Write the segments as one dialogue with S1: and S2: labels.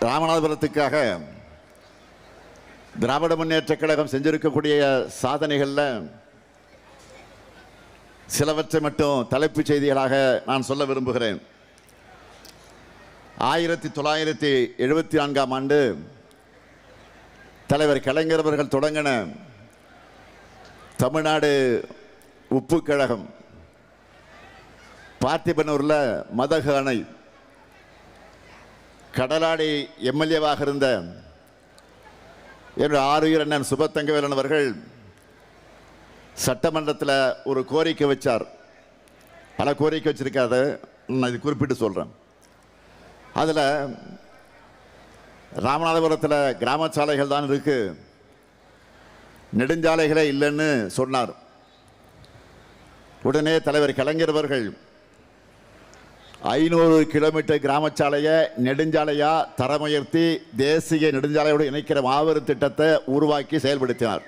S1: ராமநாதபுரத்துக்காக திராவிட முன்னேற்றக் கழகம் செஞ்சிருக்கக்கூடிய சாதனைகளில் சிலவற்றை மட்டும் தலைப்புச் செய்திகளாக நான் சொல்ல விரும்புகிறேன். 1974ஆம் ஆண்டு தலைவர் கலைஞர் அவர்கள் தொடங்கின தமிழ்நாடு உப்பு கழகம் பார்த்திபனூரில் மதகு அணை கடலாடி எம்எல்ஏவாக இருந்த என்னுடைய ஆறுயிர் அண்ணன் சுபத்தங்கவேலன் அவர்கள் சட்டமன்றத்தில் ஒரு கோரிக்கை வச்சார். பல கோரிக்கை வச்சிருக்காத, நான் இது குறிப்பிட்டு சொல்கிறேன். அதில் ராமநாதபுரத்தில் கிராம சாலைகள் தான் இருக்கு, நெடுஞ்சாலைகளே இல்லைன்னு சொன்னார். உடனே தலைவர் கலைஞர் அவர்கள் 500 கிலோமீட்டர் கிராம சாலையை நெடுஞ்சாலையா தரமுயர்த்தி தேசிய நெடுஞ்சாலையோடு இணைக்கிற மாபெரும் திட்டத்தை உருவாக்கி செயல்படுத்தினார்.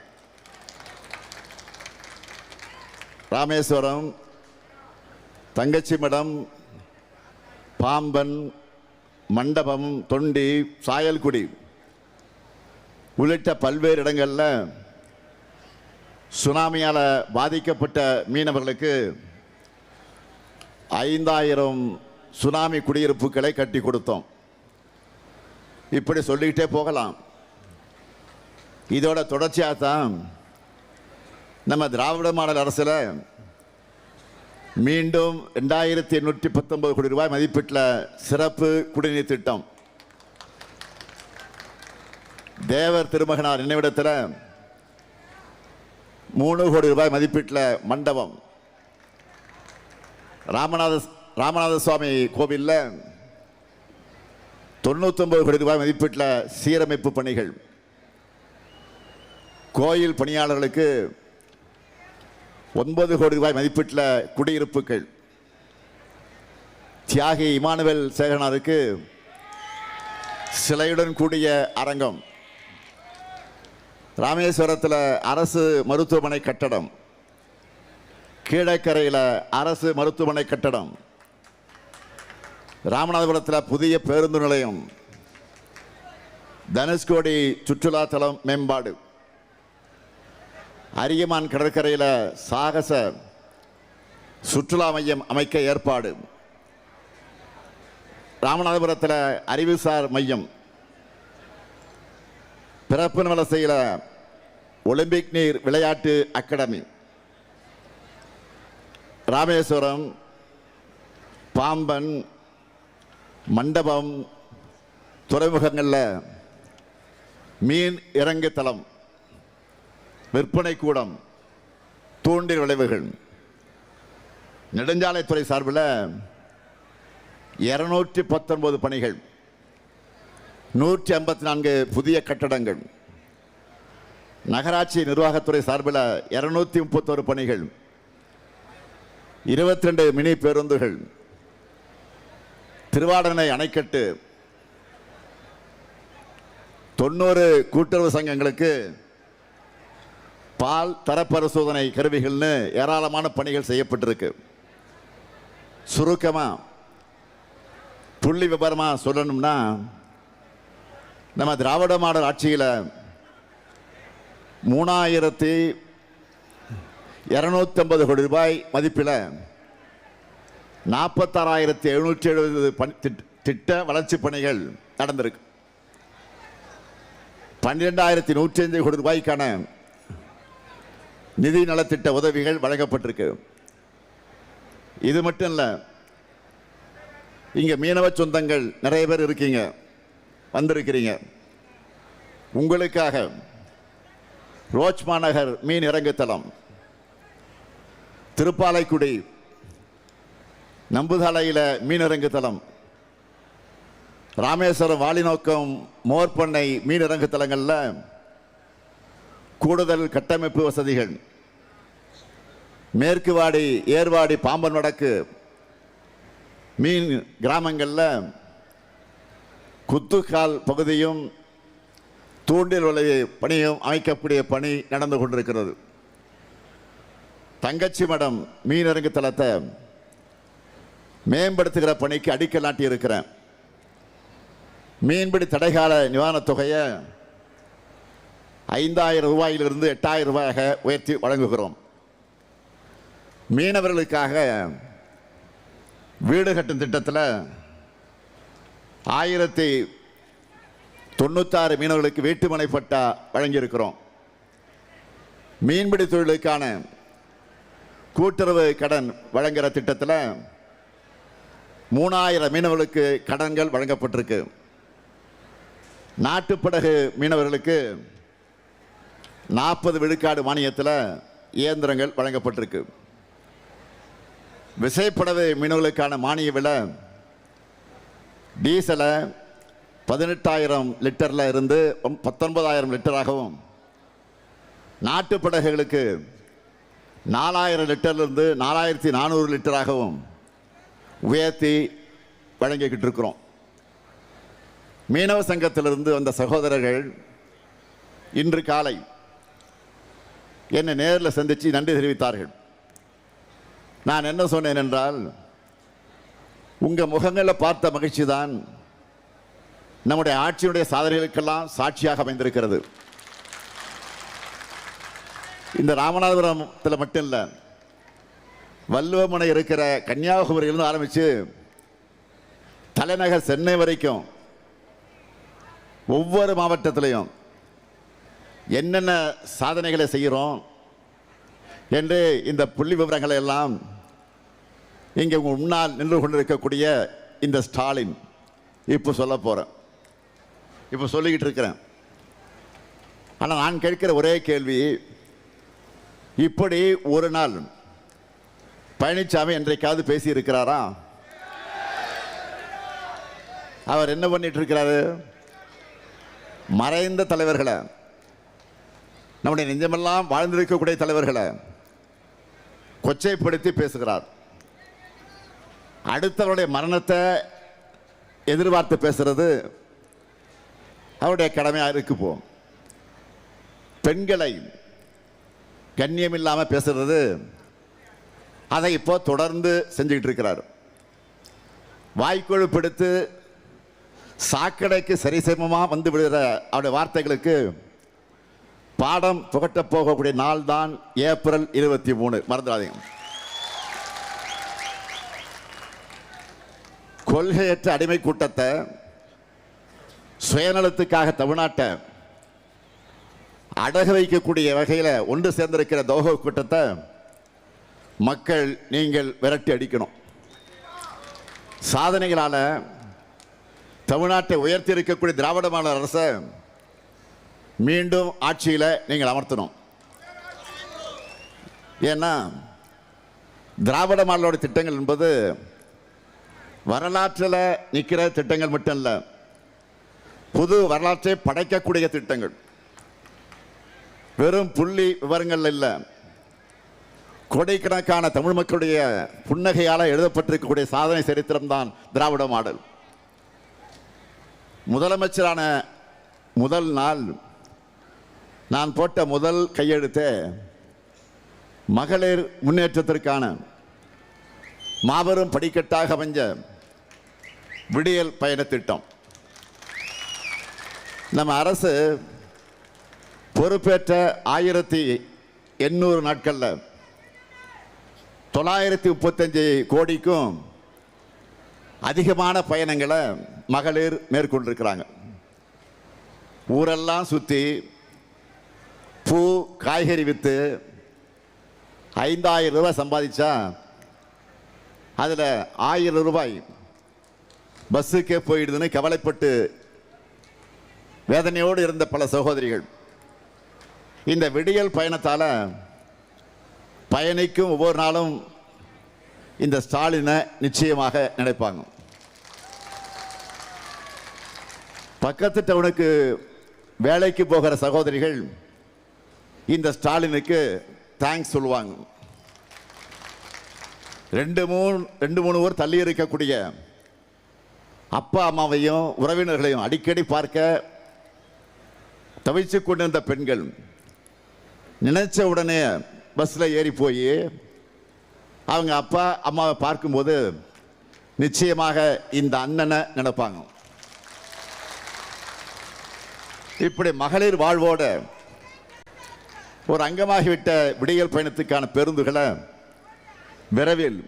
S1: ராமேஸ்வரம், தங்கச்சிமடம், பாம்பன், மண்டபம், தொண்டி, சாயல்குடி உள்ளிட்ட பல்வேறு இடங்களில் சுனாமியால் பாதிக்கப்பட்ட மீனவர்களுக்கு 5000 சுனாமி குடியிருப்புகளை கட்டி கொடுத்தோம். இப்படி சொல்லிக்கிட்டே போகலாம். இதோட தொடர்ச்சியாக தான் நம்ம திராவிட மாடல் அரசில் மீண்டும் 2819 கோடி ரூபாய் மதிப்பீட்டில் சிறப்பு குடிநீர் திட்டம், தேவர் திருமகனார் நினைவிடத்தில் 3 கோடி ரூபாய் மதிப்பீட்டில் மண்டபம், ராமநாத சுவாமி கோவிலில் 99 கோடி ரூபாய் மதிப்பீட்டில் சீரமைப்பு பணிகள், கோயில் பணியாளர்களுக்கு 9 கோடி ரூபாய் மதிப்பீட்டில் குடியிருப்புகள், தியாகி இமானுவேல் சேகரனாருக்கு சிலையுடன் கூடிய அரங்கம், ராமேஸ்வரத்தில் அரசு மருத்துவமனை கட்டடம், கீழக்கரையில் அரசு மருத்துவமனை கட்டடம், ராமநாதபுரத்தில் புதிய பேருந்து நிலையம், தனுஷ்கோடி சுற்றுலாத்தலம் மேம்பாடு, அரியமான் கடற்கரையில் சாகச சுற்றுலா மையம் அமைக்க ஏற்பாடு, ராமநாதபுரத்தில் அறிவுசார் மையம், பிறப்பு வலசையில் ஒலிம்பிக் நீர் விளையாட்டு அகாடமி, ராமேஸ்வரம், பாம்பன், மண்டபம் துறைமுகங்களில் மீன் இறங்கு தளம், விற்பனை கூடம், தூண்டில் விளைவுகள், நெடுஞ்சாலைத்துறை சார்பில் 219 பணிகள், 154 புதிய கட்டடங்கள், நகராட்சி நிர்வாகத்துறை சார்பில் 231 பணிகள், 22 மினி பேருந்துகள், திருவாடனை அணைக்கட்டு, 90 கூட்டுறவு சங்கங்களுக்கு பால் தர பரிசோதனை கருவிகள்னு ஏராளமான பணிகள் செய்யப்பட்டிருக்கு. சுருக்கமாக புள்ளி விபரமாக சொல்லணும்னா, நம்ம திராவிட மாடல் ஆட்சியில் 3250 கோடி ரூபாய் மதிப்பில் 46,770 திட்ட வளர்ச்சி பணிகள் நடந்திருக்கு. 12,105 கோடி ரூபாய்க்கான நிதி நலத்திட்ட உதவிகள் வழங்கப்பட்டிருக்கு. இது மட்டும் இல்லை, இங்கே மீனவ சொந்தங்கள் நிறைய பேர் இருக்கீங்க, வந்திருக்கிறீங்க. உங்களுக்காக ரோச் மாநகர் மீன் இறங்குத்தளம், திருப்பாலைக்குடி நம்புதாலையில் மீனிறங்கு தளம், ராமேஸ்வரம் வாலிநோக்கம் மோர்பண்ணை மீனிறங்கு தளங்களில் கூடுதல் கட்டமைப்பு வசதிகள், மேற்குவாடி ஏர்வாடி பாம்பன் வடக்கு மீன் கிராமங்களில் குத்துக்கால் பகுதியும் தூண்டில் வலை பணியும் அமைக்கக்கூடிய பணி நடந்து கொண்டிருக்கிறது. தங்கச்சி மடம் மீனிறங்கு தளத்தை மேம்படுத்துகிற பணிக்கு அடிக்கல் நாட்டி இருக்கிறேன். மீன்பிடி தடைகால நிவாரணத் தொகையை 5000 ரூபாயிலிருந்து 8000 ரூபாயாக உயர்த்தி வழங்குகிறோம். மீனவர்களுக்காக வீடு கட்டும் திட்டத்தில் 1096 மீனவர்களுக்கு வீட்டுமனை பட்டா வழங்கியிருக்கிறோம். மீன்பிடி தொழிலுக்கான கூட்டுறவு கடன் வழங்குகிற திட்டத்தில் 3000 மீனவர்களுக்கு கடன்கள் வழங்கப்பட்டிருக்கு. நாட்டுப்படகு மீனவர்களுக்கு 40 விழுக்காடு மானியத்தில் இயந்திரங்கள் வழங்கப்பட்டிருக்கு. விசைப்படகு மீனவர்களுக்கான மானிய விலை டீசலை 18,000 லிட்டரில் இருந்து 19,000 லிட்டராகவும், நாட்டுப்படகுகளுக்கு 4,000 லிட்டரிலிருந்து 4,400 லிட்டராகவும் உயர்த்தி வழங்கிக்கிட்டு இருக்கிறோம். மீனவ சங்கத்திலிருந்து வந்த சகோதரர்கள் இன்று காலை என்னை நேரில் சந்தித்து நன்றி தெரிவித்தார்கள். நான் என்ன சொன்னேன் என்றால், உங்கள் முகங்களை பார்த்த மகிழ்ச்சி தான் நம்முடைய ஆட்சியுடைய சாதனைகளுக்கெல்லாம் சாட்சியாக அமைந்திருக்கிறது. இந்த ராமநாதபுரத்தில் மட்டும் இல்லை, வள்ளுவமனை இருக்கிற கன்னியாகுமரியிலிருந்து ஆரம்பித்து தலைநகர் சென்னை வரைக்கும் ஒவ்வொரு மாவட்டத்திலையும் என்னென்ன சாதனைகளை செய்கிறோம் என்று இந்த புள்ளி விவரங்களை எல்லாம் இங்கே உங்கள் முன்னால் நின்று கொண்டிருக்கக்கூடிய இந்த ஸ்டாலின் இப்போ சொல்ல போகிறேன், இப்போ சொல்லிக்கிட்டு இருக்கிறேன். ஆனால் நான் கேட்கிற ஒரே கேள்வி, இப்படி ஒரு நாள் பழனிசாமி என்றைக்காவது பேசி இருக்கிறாரா? அவர் என்ன பண்ணிட்டு இருக்கிறாரு? மறைந்த தலைவர்களை, நம்முடைய நெஞ்சமெல்லாம் வாழ்ந்திருக்கக்கூடிய தலைவர்களை கொச்சைப்படுத்தி பேசுகிறார். அடுத்தவருடைய மரணத்தை எதிர்பார்த்து பேசுறது அவருடைய கடமையாக இருக்கு. போ பெண்களை கண்ணியம் இல்லாமல் பேசுறது, அதை இப்போ தொடர்ந்து செஞ்சுக்கிட்டு இருக்கிறார். வாய்க்கொழுப்படுத்து சாக்கடைக்கு சரிசமமாக வந்து விடுகிற அவருடைய வார்த்தைகளுக்கு பாடம் புகட்டப் போகக்கூடிய நாள் தான் ஏப்ரல் 23. மறந்துடாதீங்க. கொள்கையற்ற அடிமை கூட்டத்தை, சுயநலத்துக்காக தமிழ்நாட்டை அடகு வைக்கக்கூடிய வகையில் ஒன்று சேர்ந்திருக்கிற தோக கூட்டத்தை மக்கள் நீங்கள் விரட்டி அடிக்கணும். சாதனைகளால் தமிழ்நாட்டை உயர்த்தி இருக்கக்கூடிய திராவிட மாடல் அரசை மீண்டும் ஆட்சியில் நீங்கள் அமர்த்தணும். ஏன்னா திராவிட மாடலோட திட்டங்கள் என்பது வரலாற்றில் நிற்கிற திட்டங்கள் மட்டும் இல்லை, புது வரலாற்றை படைக்கக்கூடிய திட்டங்கள். வெறும் புள்ளி விவரங்கள் இல்லை, கோடிக்கணக்கான தமிழ் மக்களுடைய புன்னகையால் எழுதப்பட்டிருக்கக்கூடிய சாதனை சரித்திரம்தான் திராவிட மாடல். முதலமைச்சரான முதல் நாள் நான் போட்ட முதல் கையெழுத்து மகளிர் முன்னேற்றத்திற்கான மாபெரும் படிக்கட்டாக அமைஞ்ச விடியல் பயண திட்டம். நம்ம அரசு பொறுப்பேற்ற 1800 நாட்களில் 935 கோடிக்கும் அதிகமான பயணங்களை மகளிர் மேற்கொண்டிருக்கிறாங்க. ஊரெல்லாம் சுற்றி பூ காய்கறி விற்று 5000 ரூபாய் சம்பாதிச்சா அதில் 1000 ரூபாய் பஸ்ஸுக்கே போயிடுதுன்னு கவலைப்பட்டு வேதனையோடு இருந்த பல சகோதரிகள் இந்த விடியல் பயணத்தால் பயணிக்கும் ஒவ்வொரு நாளும் இந்த ஸ்டாலினை நிச்சயமாக நினைப்பாங்க. பக்கத்து டவுனுக்கு வேலைக்கு போகிற சகோதரிகள் இந்த ஸ்டாலினுக்கு தேங்க்ஸ் சொல்லுவாங்க. 2-3 ஊர் தள்ளி இருக்கக்கூடிய அப்பா அம்மாவையும் உறவினர்களையும் அடிக்கடி பார்க்க தவிச்சு கொண்டிருந்த பெண்கள் நினைச்ச உடனே பஸ்ஸில் ஏறி போய் அவங்க அப்பா அம்மாவை பார்க்கும்போது நிச்சயமாக இந்த அண்ணனை நினைப்பாங்க. இப்படி மகளிர் வாழ்வோட ஒரு அங்கமாகிவிட்ட விடியல் பயணத்துக்கான பேருந்துகளை விரைவில்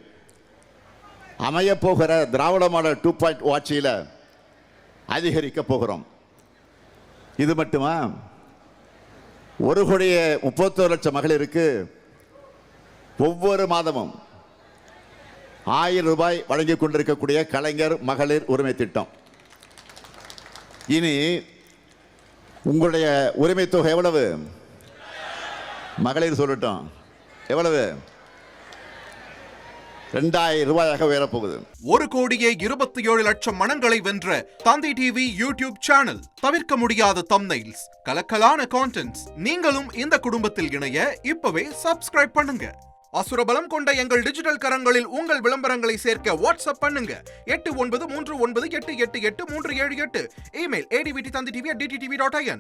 S1: அமையப்போகிற திராவிட மாடல் 2.0 ஆட்சியில் அதிகரிக்க போகிறோம். இது மட்டுமா, 1,31,00,000 மகளிருக்கு ஒவ்வொரு மாதமும் 1000 ரூபாய் வழங்கிக் கொண்டிருக்கக்கூடிய கலைஞர் மகளிர் உரிமை திட்டம். இனி உங்களுடைய உரிமை தொகை எவ்வளவு? மகளிர் சொல்லட்டும், எவ்வளவு? 2000 ரூபாயாக உயரப்போகுது.
S2: 1,27,00,000 மனங்களை வென்ற தந்தி டிவி யூடியூப் சேனல். தவிர்க்க முடியாத தம்ப்நெயில்ஸ், கலக்கலான கான்டென்ட்ஸ். நீங்களும் இந்த குடும்பத்தில் இணைய இப்பவே சப்ஸ்கிரைப் பண்ணுங்க. அசுரபலம் கொண்ட எங்கள் டிஜிட்டல் கரங்களில் உங்கள் விளம்பரங்களை சேர்க்க வாட்ஸ்அப் பண்ணுங்க. 8939888838. Email advttv@dttv.in.